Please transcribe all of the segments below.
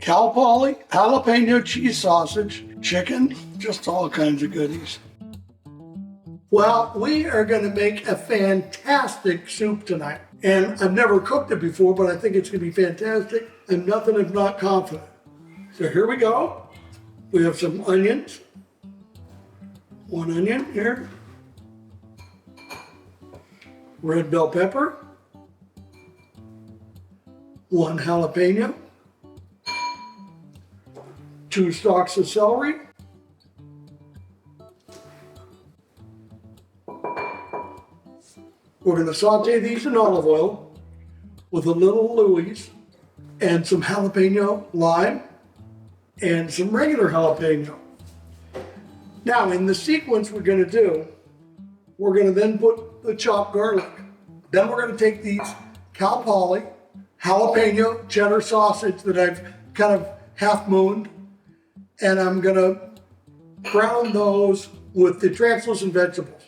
Cal Poly, jalapeno cheese sausage, chicken, just all kinds of goodies. Well, we are going to make a fantastic soup tonight. And I've never cooked it before, but I think it's going to be fantastic. I'm nothing if not confident. So here we go. We have some onions. One onion here. Red bell pepper. One jalapeno. 2 stalks of celery. We're going to saute these in olive oil with a little Louis and some jalapeno lime and some regular jalapeno. Now, in the sequence we're going to do, we're going to then put the chopped garlic. Then we're going to take these Cal Poly jalapeno cheddar sausage that I've kind of half mooned, and I'm going to brown those with the translucent vegetables.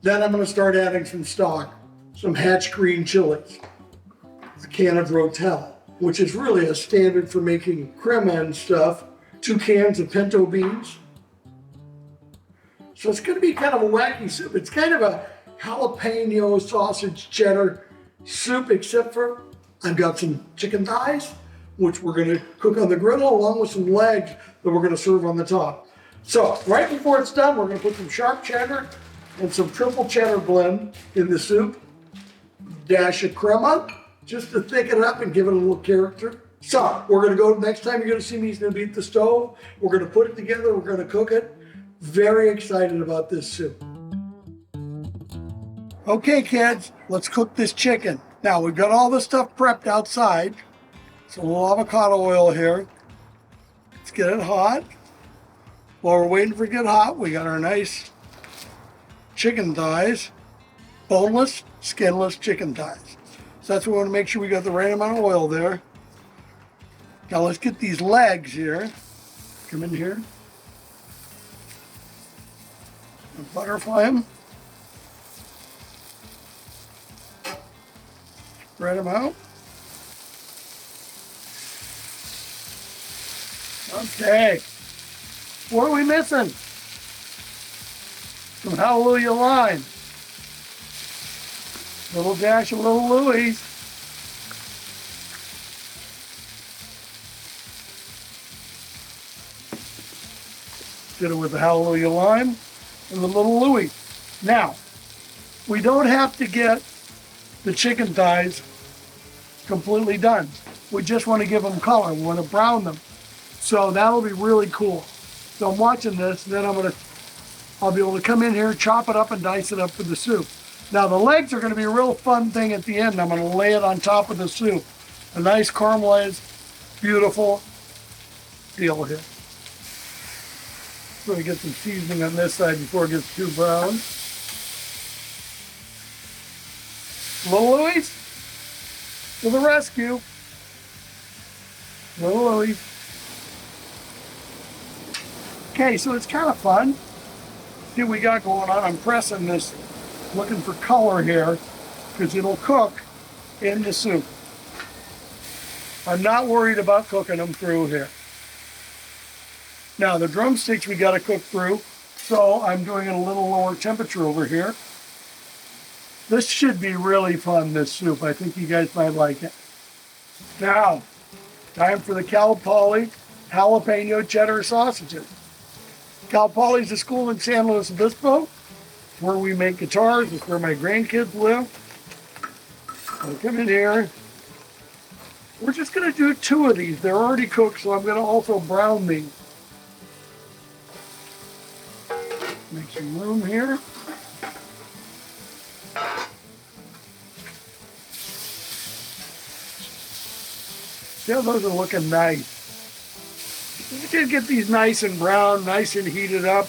Then I'm going to start adding some stock, some hatch green chilies, a can of Rotel, which is really a standard for making crema and stuff, 2 cans of pinto beans. So it's going to be kind of a wacky soup. It's kind of a jalapeno sausage cheddar soup, except for I've got some chicken thighs, which we're going to cook on the griddle, along with some legs that we're going to serve on the top. So right before it's done, we're going to put some sharp cheddar and some triple cheddar blend in the soup. Dash of crema, just to thicken it up and give it a little character. So we're going to go, next time you're going to see me, he's going to be at the stove. We're going to put it together, we're going to cook it. Very excited about this soup. Okay, kids, let's cook this chicken. Now, we've got all the stuff prepped outside. So a little avocado oil here. Let's get it hot. While we're waiting for it to get hot, we got our nice chicken thighs, boneless, skinless chicken thighs. So that's what we want to make sure we got the right amount of oil there. Now let's get these legs here. Come in here. And butterfly them. Spread them out. Okay. What are we missing? Some hallelujah lime. Little dash of little Louis. Get it with the hallelujah lime and the little Louis. Now, we don't have to get the chicken thighs completely done. We just want to give them color. We want to brown them. So that'll be really cool. So I'm watching this, and then I'll be able to come in here, chop it up, and dice it up for the soup. Now the legs are going to be a real fun thing at the end. I'm going to lay it on top of the soup. A nice caramelized, beautiful deal here. So we get some seasoning on this side before it gets too brown. Little Louis to the rescue. Little Louis. Okay, so it's kind of fun. See what we got going on. I'm pressing this, looking for color here, because it'll cook in the soup. I'm not worried about cooking them through here. Now the drumsticks we got to cook through, so I'm doing it a little lower temperature over here. This should be really fun, this soup. I think you guys might like it. Now, time for the Cal Poly jalapeno cheddar sausages. Cal Poly's a school in San Luis Obispo. It's where we make guitars. It's where my grandkids live. I'll come in here. We're just going to do 2 of these. They're already cooked, so I'm going to also brown these. Make some room here. Yeah, those are looking nice. You can get these nice and brown, nice and heated up.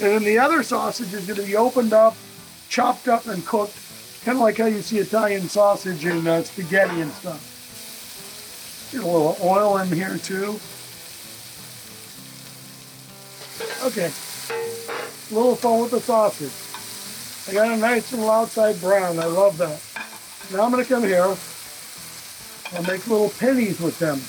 And then the other sausage is going to be opened up, chopped up and cooked, kind of like how you see Italian sausage in spaghetti and stuff. Get a little oil in here too. Okay, a little fun with the sausage. I got a nice little outside brown, I love that. Now I'm going to come here and make little pennies with them.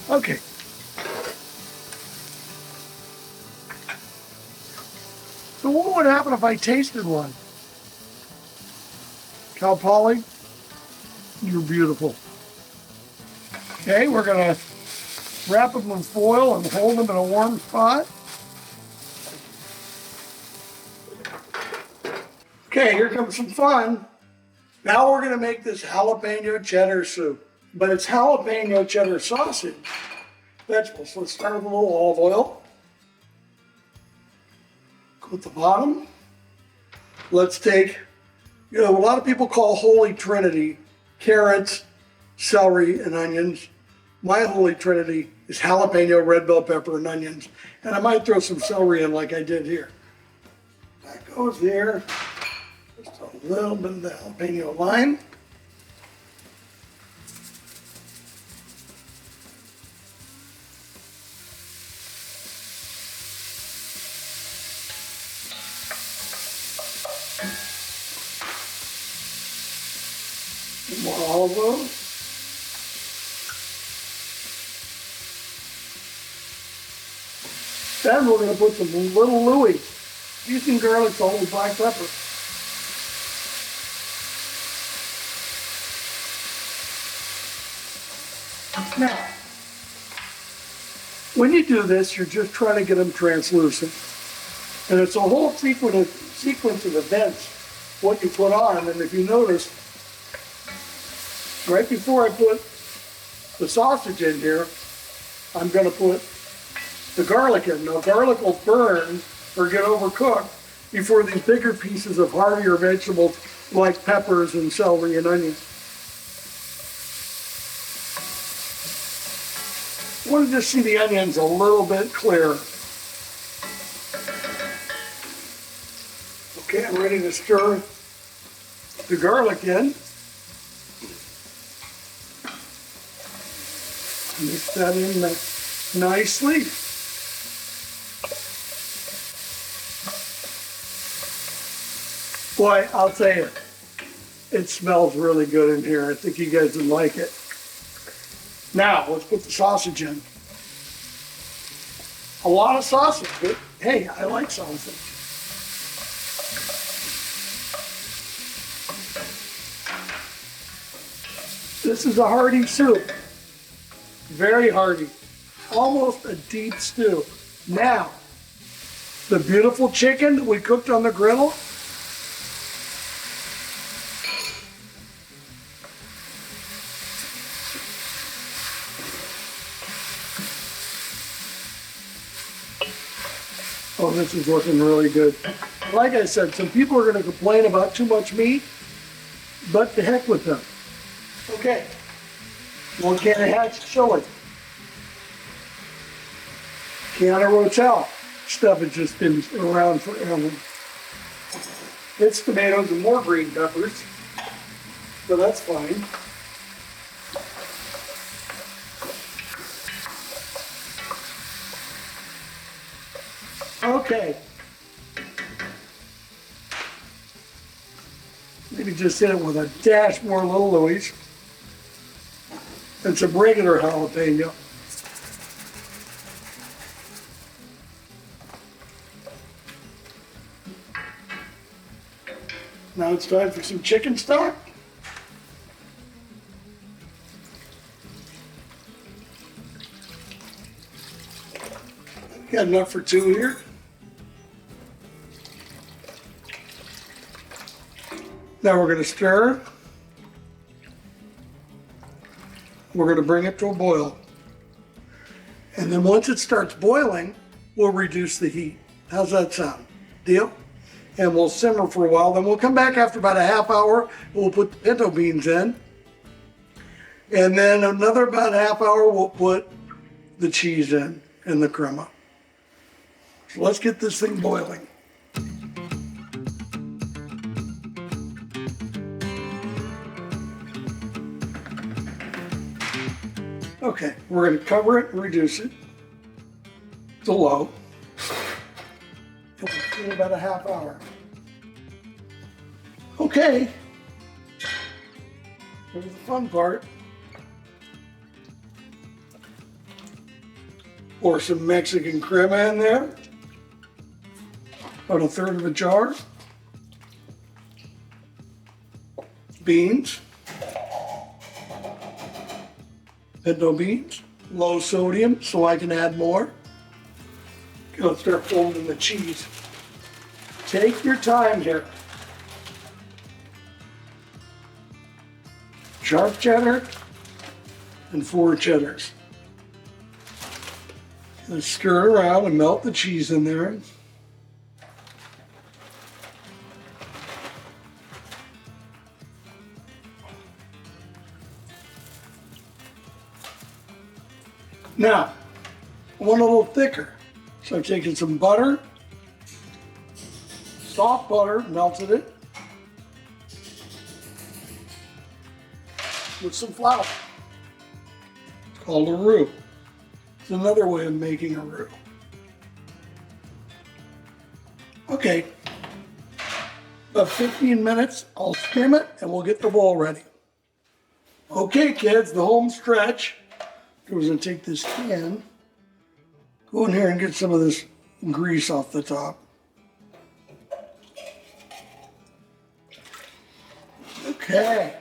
Okay. So what would happen if I tasted one? Cal Poly, you're beautiful. Okay, we're gonna wrap them in foil and hold them in a warm spot. Okay, here comes some fun. Now we're gonna make this jalapeno cheddar soup, but it's jalapeno cheddar sausage. Vegetables. Let's start with a little olive oil. Go at the bottom. Let's take, a lot of people call Holy Trinity carrots, celery, and onions. My Holy Trinity is jalapeno, red bell pepper, and onions. And I might throw some celery in like I did here. That goes there. Just a little bit of the jalapeno lime. More olive oil. Then we're going to put some little Louis, using garlic, salt, and black pepper. Now, when you do this, you're just trying to get them translucent. And it's a whole sequence of events, what you put on. And if you notice, right before I put the sausage in here, I'm going to put the garlic in. Now, garlic will burn or get overcooked before these bigger pieces of heartier vegetables like peppers and celery and onions. I want to just see the onions a little bit clearer. Okay, I'm ready to stir the garlic in. Mix that in nicely. Boy, I'll tell you, it smells really good in here. I think you guys would like it. Now, let's put the sausage in. A lot of sausage, but hey, I like sausage. This is a hearty soup. Very hearty. Almost a deep stew. Now, the beautiful chicken that we cooked on the griddle. Oh, this is looking really good. Like I said, some people are going to complain about too much meat, but to heck with them. Okay, 1 can of Hatch chili. Can of Rotel. Stuff has just been around forever. It's tomatoes and more green peppers, so that's fine. Okay. Maybe just hit it with a dash more Little Louis and some regular jalapeno. Now it's time for some chicken stock. Got enough for 2 here. Now we're going to stir. We're going to bring it to a boil. And then once it starts boiling, we'll reduce the heat. How's that sound? Deal? And we'll simmer for a while. Then we'll come back after about a half hour. We'll put the pinto beans in. And then another about a half hour, we'll put the cheese in and the crema. So let's get this thing boiling. Okay, we're going to cover it and reduce it to low. And we'll see in about a half hour. Okay, here's the fun part. Pour some Mexican crema in there. About 1/3 of a jar. Beans. Pinto beans. Low sodium, so I can add more. Okay, let's start folding the cheese. Take your time here. Sharp cheddar and 4 cheddars. Let's stir it around and melt the cheese in there. Now, I want a little thicker. So I've taken some butter, soft butter, melted it, with some flour. It's called a roux. It's another way of making a roux. Okay, about 15 minutes, I'll skim it and we'll get the bowl ready. Okay kids, the home stretch. I was gonna take this can, go in here and get some of this grease off the top. Okay.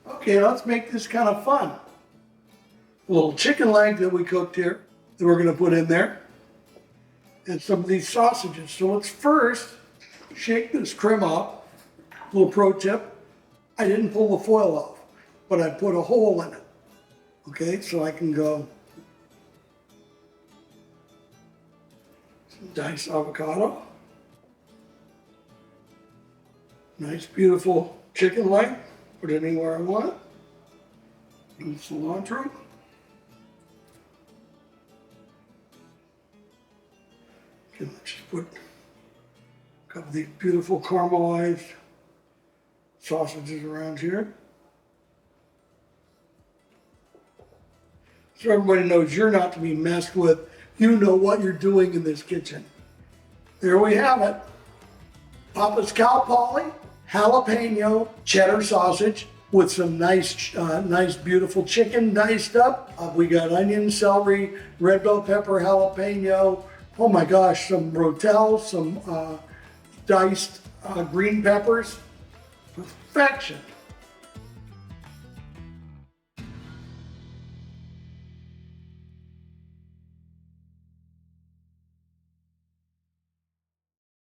Okay, let's make this kind of fun. A little chicken leg that we cooked here that we're gonna put in there. And some of these sausages. So let's first shake this crema up. Little pro tip, I didn't pull the foil off, but I put a hole in it. Okay, so I can go some diced avocado. Nice, beautiful chicken leg. Put it anywhere I want. And cilantro. Okay, let's just put a couple of these beautiful caramelized sausages around here. So everybody knows you're not to be messed with. You know what you're doing in this kitchen. There we have it. Papa's Cal Poly jalapeno cheddar sausage with some nice, beautiful chicken diced up. We got onion, celery, red bell pepper, jalapeno. Oh my gosh, some rotel, some diced green peppers. Perfection.